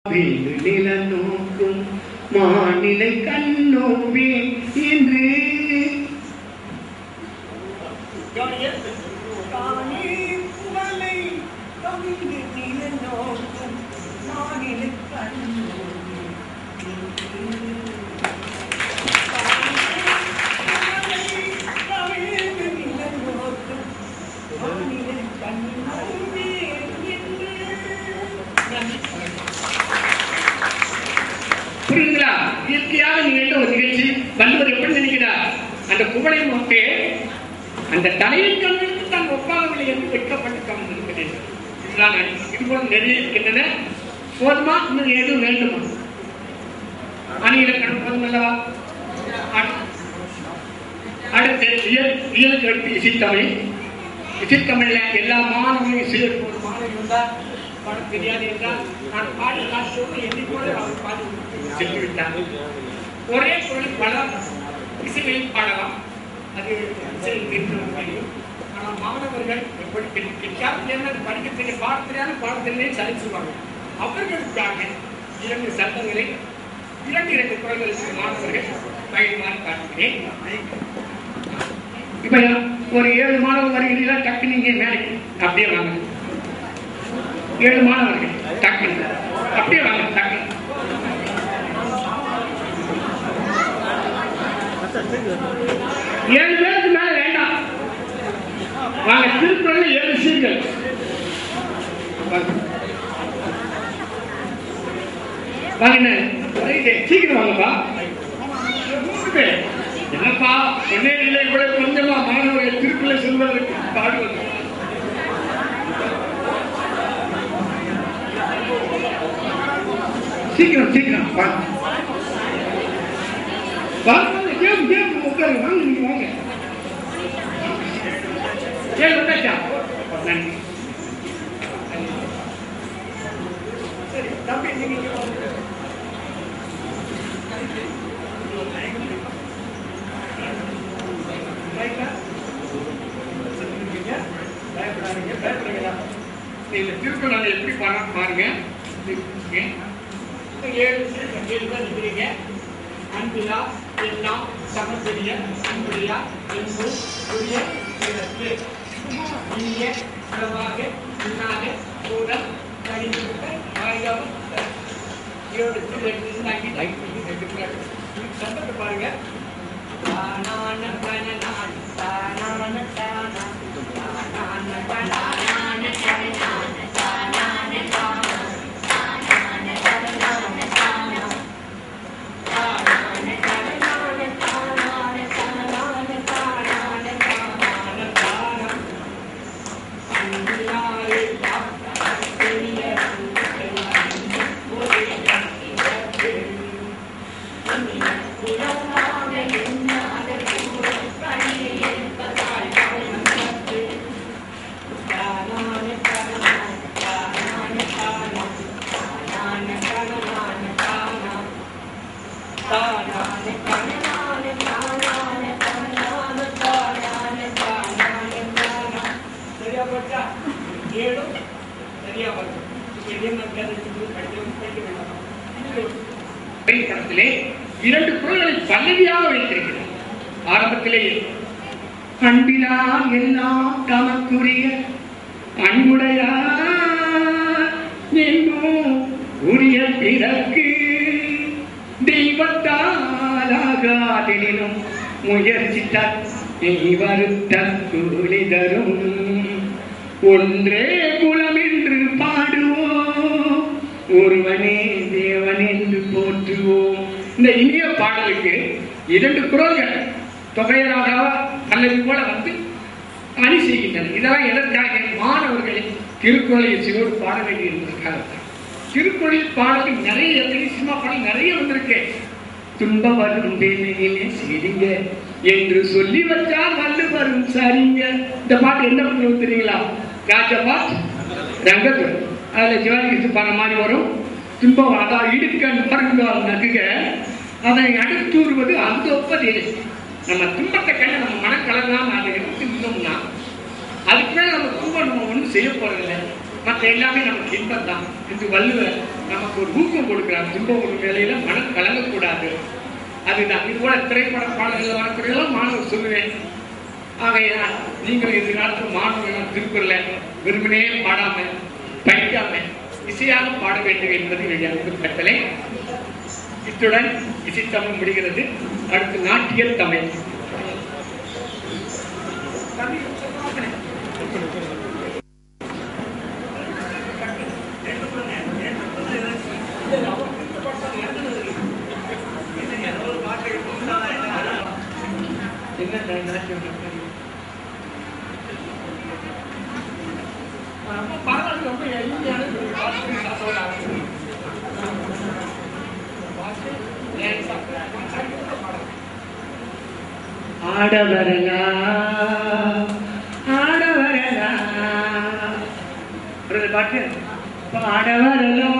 நில நோக்கும் மாநிலை கண்ணோவே என்று புரியுதுங்களா? இயற்கையாக நீங்க ஒரு நிகழ்ச்சி வள்ளுவர் எப்படி நினைக்கிறார்? அந்த குவளை நோக்கே அந்த தலையை கண்ணுக்கு தான் ஒப்பாகவில்லை என்று வெட்கப்பட்டு காண்பிருக்கிறேன். இதுதான் இது போல நிறைய இருக்கின்றன. போதுமா? இன்னும் ஏதும் வேண்டுமா? அணியிலக்கணம் போதும் அல்லவா? அடுத்து இயலுக்கு அடுத்து இசைத்தமிழ். இசைத்தமிழ்ல எல்லா மாணவர்களையும் சேர்த்து ஒரு மாணவி வந்தார். படம் தெரியாது என்றால் நான் பாடி காசோடு எண்ணிக்கோடு அவர் பாடி சென்று விட்டார். ஒரே குரல் பல இசைகளில் பாடலாம். அது இசையில் தெரியும். ஆனால் மாணவர்கள் எப்படி படிக்க தெரிய பாடத்திலேயான பாடத்திலே சலிச்சுவாங்க. அவர்களுக்காக 2 சட்டங்களை 2 குரல்களுக்கு மாணவர்கள் பயிர்மாறி காட்டுகிறேன். இப்ப ஒரு 7 மாணவர் வருகிறீர்களா? டக்கு நீங்க வேலைக்கு அப்படியே வாங்க. 7 மாணவர்கள் டக்கு அப்படியே வாங்க. டக்கு 7 பேருக்கு மேல வேண்டாம். வாங்க. திருக்குறள் 7 சீர்கள். வாங்க சீக்கிரம் வாங்கப்பா. 3 பேர் என்னப்பா ஒன்னே இல்லை இவ்வளவு கொஞ்சமா மாணவர்கள் திருக்குறள் சொல்வதற்கு பாடுவது. சீக்கிரம் சீக்கிரம் வாங்க. உட்காரு வாங்க. நீங்க வாங்க. வந்தாச்சா? நன்றி. சரி தம்பி நீங்க திருக்குறள் எப்படி பாருங்க. 7 பேர் இருக்கிறீங்க. அன்பிலா எல்லாம் சமப்பெரிய அன்புடையா என்பு உரிய இலக்கு இனிய உறவாக இன்னாக கூட கழிவுக்க வாய்காவும் 7 சம்பத்தை பாருங்க. படத்திலே 2 குறள்களை பல்லவியாக வைத்திருக்கிறார். ஆரம்பத்திலேயே அன்பிலா எல்லாம் தமக்குரிய அன்புடையார் என்னும் உரிய பிறகு தெய்வத்தாலாகாதெனினும் முயற்சி தன்னை வருத்த கூலி தரும் ஒன்றே குலம் என்று பாடுவோம் ஒருவனே தேவன் என்று போற்றுவோம். இந்த இனிய பாடலுக்கு 2 குறள்கள் தொகையராக அல்லது போல வந்து அணி செய்கின்றன. இதெல்லாம் எதற்காக? மாணவர்களை திருக்குறளை இசையோடு பாட வேண்டியிருப்பதற்காக. திருக்குறளில் பாடல் நிறைய சினிமா பாடல் நிறைய வந்திருக்கு. துன்ப வரும் வேலையிலே சரிங்க என்று சொல்லி வச்சா வந்து வரும் சரிங்க. இந்த பாட்டு என்ன பண்ணுவோம் தெரியுங்களா? ராஜபாட் ரங்கத்துறை. அதுல சிவாஜி பாட மாதிரி வரும். துன்பம் அதான் இடுக்க நுகர்ந்தால் நகுக அதனை அடுத்தூறுவது அந்த ஒப்பதே. நம்ம துன்பத்தை கண்டு நம்ம மனக்கலங்கலாம் அதை எடுத்து இருந்தோம்னா அதுக்கு மேல நம்ம துன்பம் நம்ம ஒன்றும் செய்ய போறதில்லை. மற்ற எல்லாமே நமக்கு இன்பம் தான் என்று வள்ளுவர் நமக்கு ஒரு ஊக்கம் கொடுக்கிறார். துன்பம் ஒரு வேலையில மனம் கலங்கக்கூடாது. அதுதான் இது போல திரைப்பட பாடல்கள் வரக்கூடியதெல்லாம் மாணவர் சொல்லுவேன். ஆகையால் நீங்கள் எதிர்காலத்தில் மாணவர்கள் திருக்குறளை விரும்பினே பாடாம படிக்காம இசையாக பாட வேண்டும் என்பது என்னுடைய கட்டளை. இத்துடன் இசைத்தமிழ் முடிகிறது. அடுத்து நாட்டியல் தமிழ். ஆடவரலா ஆடவரலா பாட்டு பாடவரலா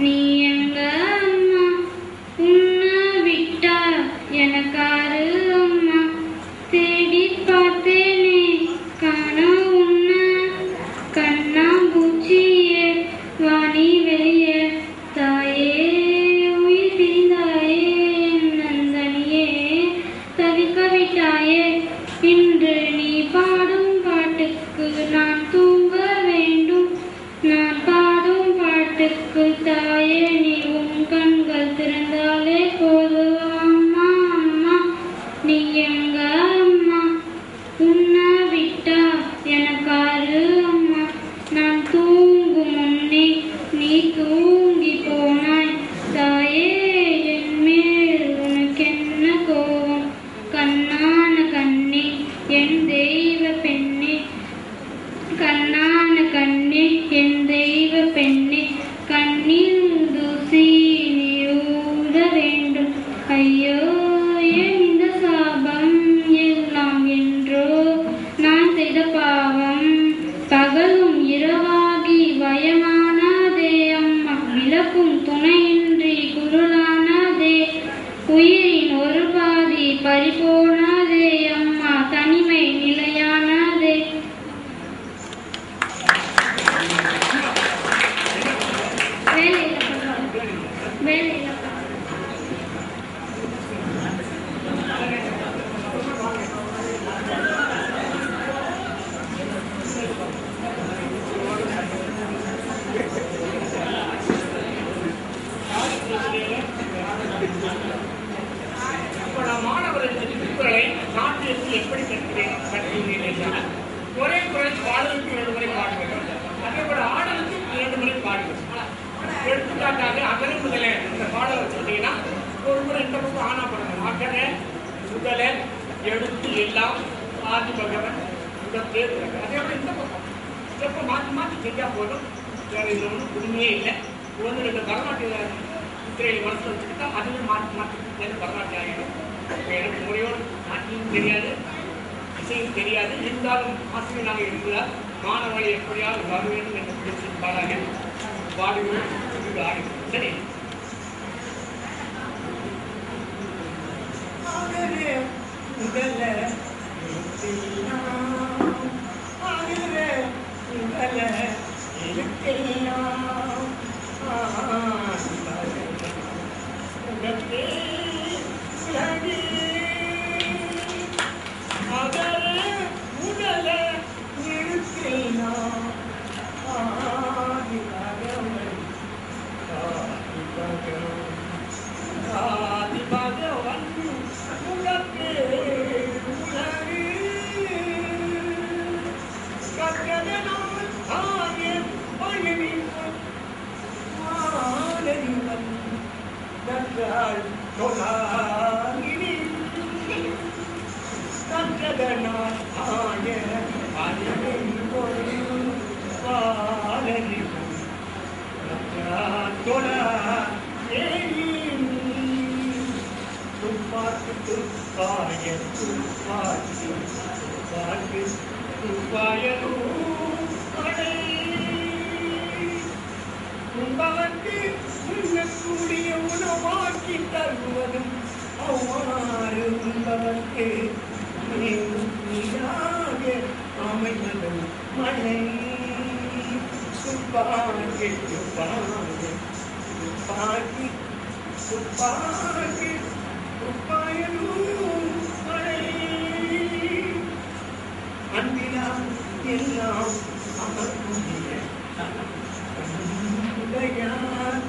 நீ எங்க அம்மா உன்னை விட்டா எனக்காரு அம்மா தேடி பார்த்தேனே காண உன்னை கண்ணாம்பூச்சியே வாணி வெளியே தாயே உயிர் பிரிந்தாயே நந்தனியே தவிக்க விட்டாயே இன்று நீ பாடும் பாட்டுக்கு நான் தூங்க வேண்டும் நான் பாடும் பாட்டுக்கு தாயே நீ உன் கண்கள் திறந்தாலே போதும் அம்மா அம்மா நீ எங்க அம்மா உன்னை விட்டா எனக்காரு அம்மா நான் தூங்கும் முன்னே நீ தூங்கி போனாய் தாயே என் மேல் உனக்கென்ன கோபம் கண்ணான கண்ணே என் தெய்வ பெண்ணே கண்ணான கண்ணே என் தெய்வ பெண்ணே கண்ணில் தூசி நீ ஊத வேண்டும் ஐயோ ஏன் இந்த சாபம் எல்லாம் என்றோ நான் செய்த பாவம் பகலும் இரவாகி வயமானதே அம்மா விளக்கும் துணையின்றி குருளானதே உயிரின் ஒரு பாதி பறிபோனதே அம்மா தனிமை நிலையானதே. எப்படி கற்கிறேன் ஒரே குரல் பாடலுக்கு 2 முறை பாடுகிறோம். அதே போல ஆடலுக்கு 2 முறை பாடுகிறோம். எடுத்துக்காட்டாக அகர முதல இந்த பாடலை சொன்னீங்கன்னா ஒரு முறை இந்த பக்கம் ஆனா பண்ணணும். அகர முதல எடுத்து எல்லாம் ஆதி பகவன் இந்த பேர். அதே போல இந்த பக்கம் எப்போ மாற்றி மாற்றி செஞ்சா போதும். வேற இது ஒன்றும் புதுமையே இல்லை. 1-2 பரமாட்டிய முத்திரையில் வளர்த்து வச்சுக்கிட்டா அதுவே மாற்றி மாற்றி பரமாட்டி ஆகிடும். எனக்கு முறையோடு நாட்டியும் தெரியாது, இசையும் தெரியாது. இருந்தாலும் ஆசிரியராக இருந்தால் மாணவர்களை எப்படியாவது வர வேண்டும் என்று பிடிச்சி பாடாக பாடுவோம். சரி, உண்பவர்க்கு உண்ணக்கூடிய உணவாக்கி தருவதும் அவ்வாறு உண்பவர் ஆமை மகன் மழை துப்பாக்கி துப்பாக்கி துப்பாக்கி துப்பாக்கி துப்பாயனும் மழை அன்பிலா எல்லாம் அமர்ந்துடைய உடையார்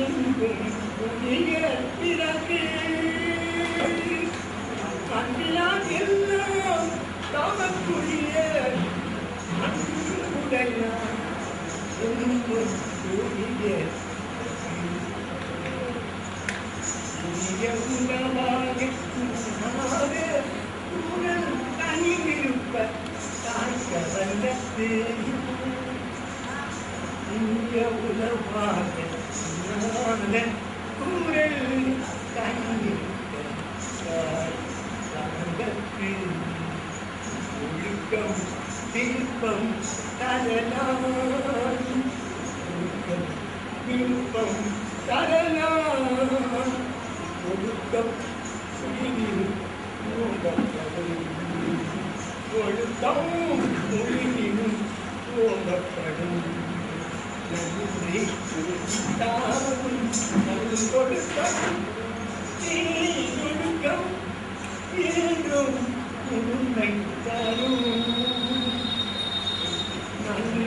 எங்கும் புதிய பிறகு அன்பிலா எல்லாம் தமக்குரிய அன்புடையார் எங்கும் புதிய உலகாக உடல் தனிவிருப்ப தாய்க்க வந்தது இந்திய உலகாக குரல் தனிவிருப்ப தாய்க்கு ஒழுக்கம் விருப்பம் தரலாம் ஒழுக்கம் விருப்பம் தரலாம் ஒழுக்கம் ஒழுக்கம் மொழியினும் ஓங்கப்படும் நன்றி கொடுக்கம் ஒழுக்கம் என்றும் உண்மை தரும் நன்றி.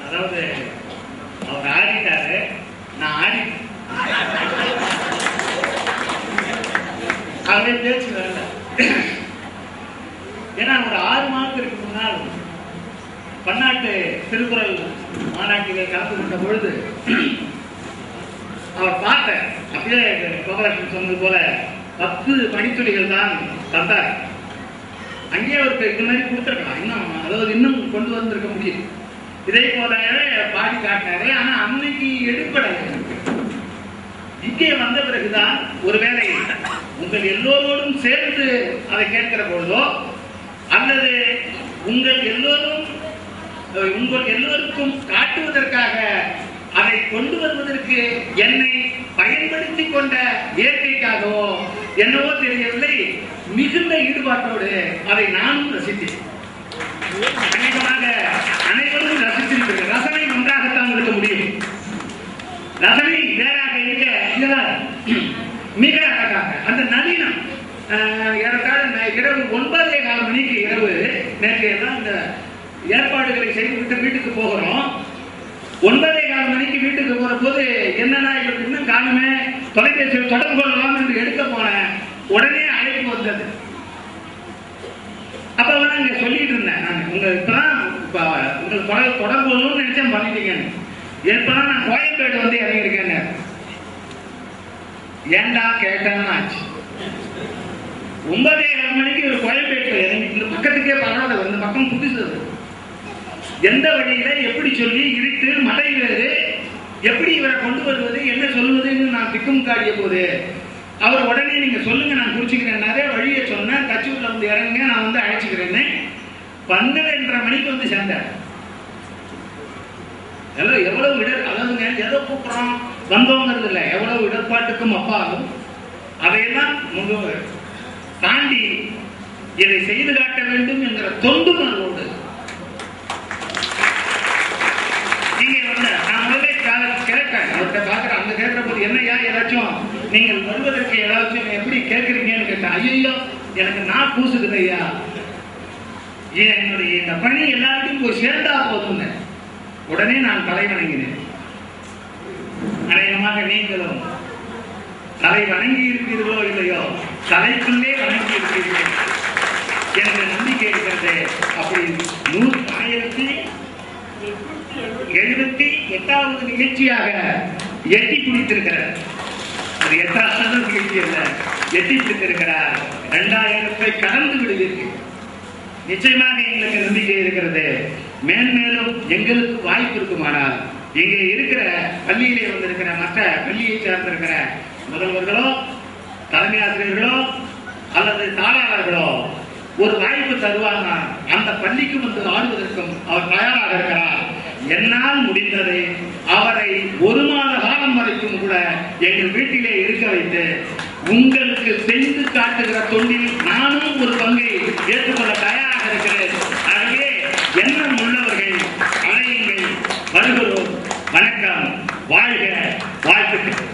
அதாவது அவர் ஆடிட்டாரு, நான் ஆடி அவரே பேச்சு வரல. ஏன்னா ஒரு 6 மாதத்திற்கு முன்னால் பன்னாட்டு திருக்குறள் மாநாட்டிலே கலந்து கொண்ட பொழுது அவர் பார்த்த அப்படியே கோபாலகிருஷ்ணன் சொன்னது போல 10 மணித்துளிகள் தான் தந்தார். அங்கேயே அவருக்கு இந்த மாதிரி கொடுத்துருக்கலாம், இன்னும் கொண்டு வந்திருக்க முடியும். இதே போலவே பாடி காட்டினாரு. ஆனா அன்னைக்கு எடுப்படலை. இங்கே வந்த பிறகுதான் ஒருவேளை உங்கள் எல்லோரோடும் சேர்ந்து அதை கேட்கிற பொழுதோ உங்கள் எல்லோருக்கும் காட்டுவதற்காக அதை கொண்டு வருவதற்கு என்னை பயன்படுத்தி கொண்ட இயற்கைக்காகவோ என்னவோ தெரியவில்லை, மிகுந்த ஈடுபாட்டோடு அதை நானும் ரசித்தேன். அநேகமாக அனைவரும் ரசித்திருக்கிறது. ரசனை ஒன்றாகத்தான் இருக்க முடியும். ரசனை வேறாக இருக்க மிக அழகாக அந்த நவீனம் ஏறத்தாழ இரவு 9:15 மணிக்கு இரவு நேற்று எல்லாம் இந்த ஏற்பாடுகளை செய்துவிட்டு வீட்டுக்கு போகிறோம். 9:15 மணிக்கு வீட்டுக்கு போற போது என்னன்னா இவருக்கு இன்னும் காணுமே, தொலைபேசியில் தொடர்பு கொள்ளலாம் என்று எடுக்க போனேன். உடனே அழைப்பு வந்தது. அப்ப இங்க சொல்லிட்டு இருந்தேன், நான் உங்களுக்கு தொடர்பு கொள்ளணும்னு நினைச்சேன், பண்ணிட்டீங்கன்னு. எப்பதான் நான் கோயம்பேடு வந்து இறங்கியிருக்கேன்னு. ஏண்டா கேட்டேன்னு ஆச்சு. 9:15 மணிக்கு ஒரு கோயம்பேட்டில் இறங்கிட்டு பக்கத்துக்கே பரவாயில்ல, இந்த பக்கம் புதுசு. எந்த வழியில எப்படி சொல்லி இருட்டு மழை வேறு எப்படி இவரை கொண்டு வருவது என்ன சொல்லுவதுன்னு நான் திக்கும் காட்டிய போது அவர் உடனே நீங்க சொல்லுங்க நான் குறிச்சுக்கிறேன், நிறைய வழியை சொன்னேன். கச்சூர்ல வந்து இறங்குங்க, நான் வந்து அழைச்சிக்கிறேன்னு 12:30 மணிக்கு வந்து சேர்ந்தார். எவ்வளவு அதாவதுங்க எதோ கூப்பிடுறோம் வந்தோங்கிறது இல்லை, எவ்வளவு இடர்பாட்டுக்கும் அப்பாலும் அதையெல்லாம் தாண்டி இதை செய்து காட்ட வேண்டும் என்கிற தொண்டு உணர்வோடு நீங்க வந்து நான் முதலே கேட்கிறேன் அவர்கிட்ட பாக்குறேன். அந்த கேட்கிற போது என்னையா ஏதாச்சும் நீங்கள் வருவதற்கு ஏதாச்சும் எப்படி கேட்கறீங்கன்னு கேட்டேன். ஐயோ எனக்கு நான் பூசுக்குது ஐயா, என்னுடைய இந்த பணி எல்லாருக்கும் போய் சேர்ந்தா போதுங்க. உடனே நான் தலை வணங்கினேன். அநேகமாக நீங்களும் தலை வணங்கி இருக்கிறீர்களோ இல்லையோ, தலைக்குள்ளே வணங்கி இருக்கிறீர்கள் என்ற நம்பிக்கை இருக்கிறது. அப்படி 1878வது நிகழ்ச்சியாக எட்டி பிடித்திருக்கிறார். அது 8வது நிகழ்ச்சி அல்ல, எட்டி பிடித்திருக்கிறார். 2000 கடந்து விடுவீர்கள். நிச்சயமாக எங்களுக்கு நம்பிக்கை இருக்கிறது. மேன்மேலும் எங்களுக்கு வாய்ப்பு இருக்குமானால் இங்கே இருக்கிற பள்ளியிலே வந்திருக்கிற மற்ற பள்ளியை சார்ந்திருக்கிற முதல்வர்களோ தலைமை ஆசிரியர்களோ அல்லது தாளாளர்களோ ஒரு வாய்ப்பு தருவாங்க. அந்த பள்ளிக்கு வந்து ஆடுவதற்கும் அவர் தயாராக இருக்கிறார். என்னால் முடிந்ததை அவரை 1 மாத காலம் வரைக்கும் கூட எங்கள் வீட்டிலே இருக்க வைத்து உங்களுக்கு செய்து காட்டுகிற தொண்டில் நானும் ஒரு பங்கை ஏற்றுக்கொள்ள தயாராக இருக்கிறேன். ஆகவே எண்ணம் உள்ளவர்கள் அழையுங்கள், வருகிறோம். வணக்கம், வாழ்க, வாழ்த்துக்கள்.